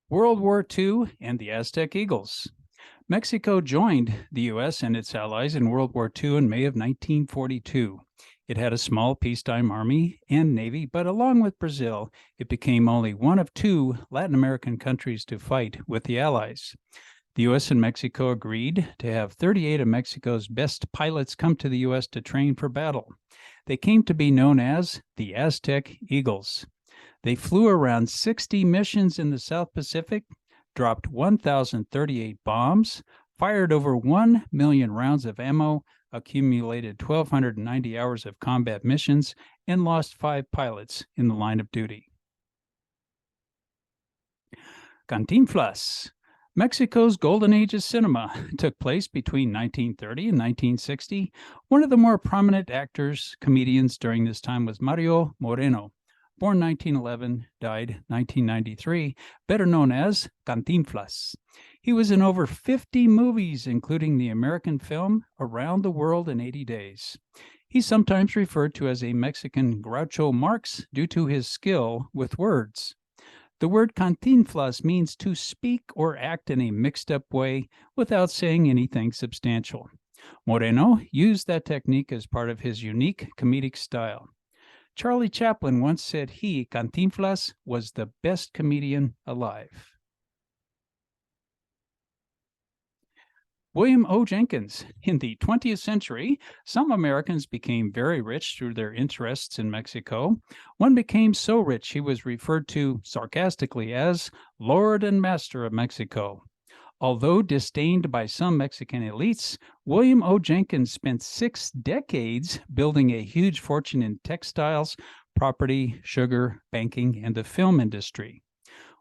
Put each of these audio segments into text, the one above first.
World War II and the Aztec Eagles. Mexico joined the U.S. and its allies in World War II in May of 1942. It had a small peacetime army and navy, but along with Brazil, it became only one of two Latin American countries to fight with the Allies. The U.S. and Mexico agreed to have 38 of Mexico's best pilots come to the U.S. to train for battle. They came to be known as the Aztec Eagles. They flew around 60 missions in the South Pacific, dropped 1,038 bombs, fired over 1 million rounds of ammo, accumulated 1,290 hours of combat missions, and lost 5 pilots in the line of duty. Cantinflas. Mexico's golden age of cinema took place between 1930 and 1960. One of the more prominent comedians during this time was Mario Moreno. Born 1911, died 1993, better known as Cantinflas. He was in over 50 movies, including the American film Around the World in 80 Days. He's sometimes referred to as a Mexican Groucho Marx due to his skill with words. The word Cantinflas means to speak or act in a mixed-up way without saying anything substantial. Moreno used that technique as part of his unique comedic style. Charlie Chaplin once said Cantinflas, was the best comedian alive. William O. Jenkins. In the 20th century, some Americans became very rich through their interests in Mexico. One became so rich he was referred to sarcastically as Lord and Master of Mexico. Although disdained by some Mexican elites, William O. Jenkins spent 6 decades building a huge fortune in textiles, property, sugar, banking, and the film industry.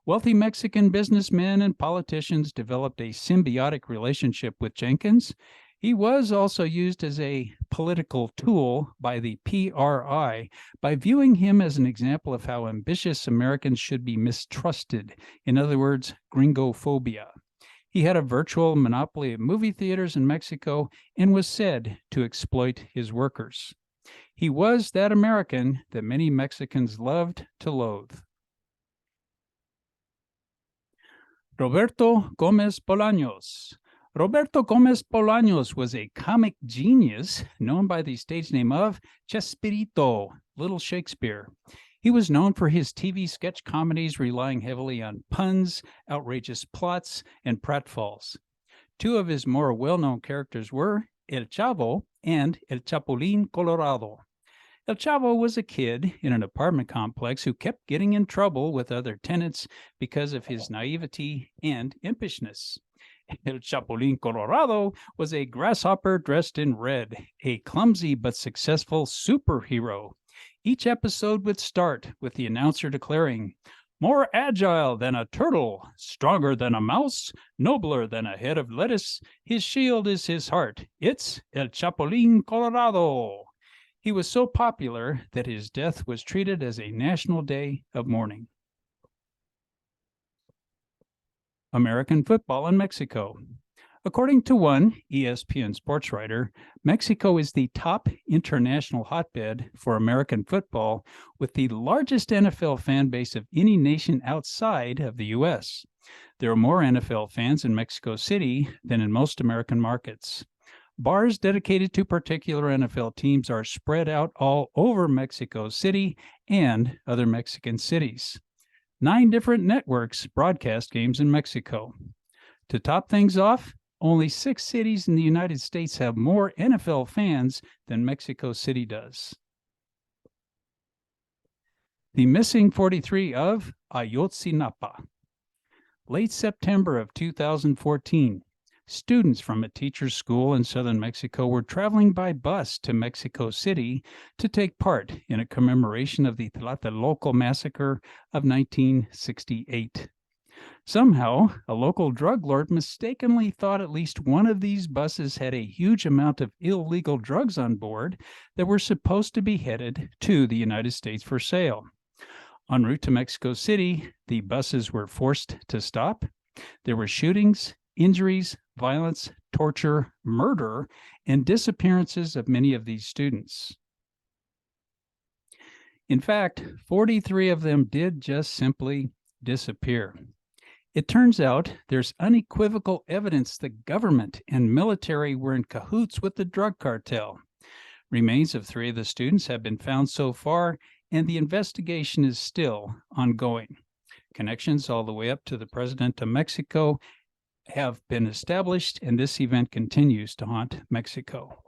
Wealthy Mexican businessmen and politicians developed a symbiotic relationship with Jenkins. He was also used as a political tool by the PRI by viewing him as an example of how ambitious Americans should be mistrusted, in other words, gringophobia. He had a virtual monopoly of movie theaters in Mexico and was said to exploit his workers. He was that American that many Mexicans loved to loathe. Roberto Gomez Bolaños. Roberto Gomez Bolaños was a comic genius known by the stage name of Chespirito, Little Shakespeare. He was known for his TV sketch comedies relying heavily on puns, outrageous plots, and pratfalls. 2 of his more well-known characters were El Chavo and El Chapulín Colorado. El Chavo was a kid in an apartment complex who kept getting in trouble with other tenants because of his naivety and impishness. El Chapulín Colorado was a grasshopper dressed in red, a clumsy but successful superhero. Each episode would start with the announcer declaring, "More agile than a turtle, stronger than a mouse, nobler than a head of lettuce, his shield is his heart. It's El Chapulín Colorado." He was so popular that his death was treated as a national day of mourning. American football in Mexico. According to one ESPN sports writer, Mexico is the top international hotbed for American football, with the largest NFL fan base of any nation outside of the U.S. There are more NFL fans in Mexico City than in most American markets. Bars dedicated to particular NFL teams are spread out all over Mexico City and other Mexican cities. 9 different networks broadcast games in Mexico. To top things off, only 6 cities in the United States have more NFL fans than Mexico City does. The Missing 43 of Ayotzinapa. Late September of 2014, students from a teacher's school in southern Mexico were traveling by bus to Mexico City to take part in a commemoration of the Tlatelolco massacre of 1968. Somehow, a local drug lord mistakenly thought at least one of these buses had a huge amount of illegal drugs on board that were supposed to be headed to the United States for sale. En route to Mexico City, the buses were forced to stop. There were shootings, injuries, violence, torture, murder, and disappearances of many of these students. In fact, 43 of them did just simply disappear. It turns out there's unequivocal evidence the government and military were in cahoots with the drug cartel. Remains of 3 of the students have been found so far, and the investigation is still ongoing. Connections all the way up to the president of Mexico have been established, and this event continues to haunt Mexico.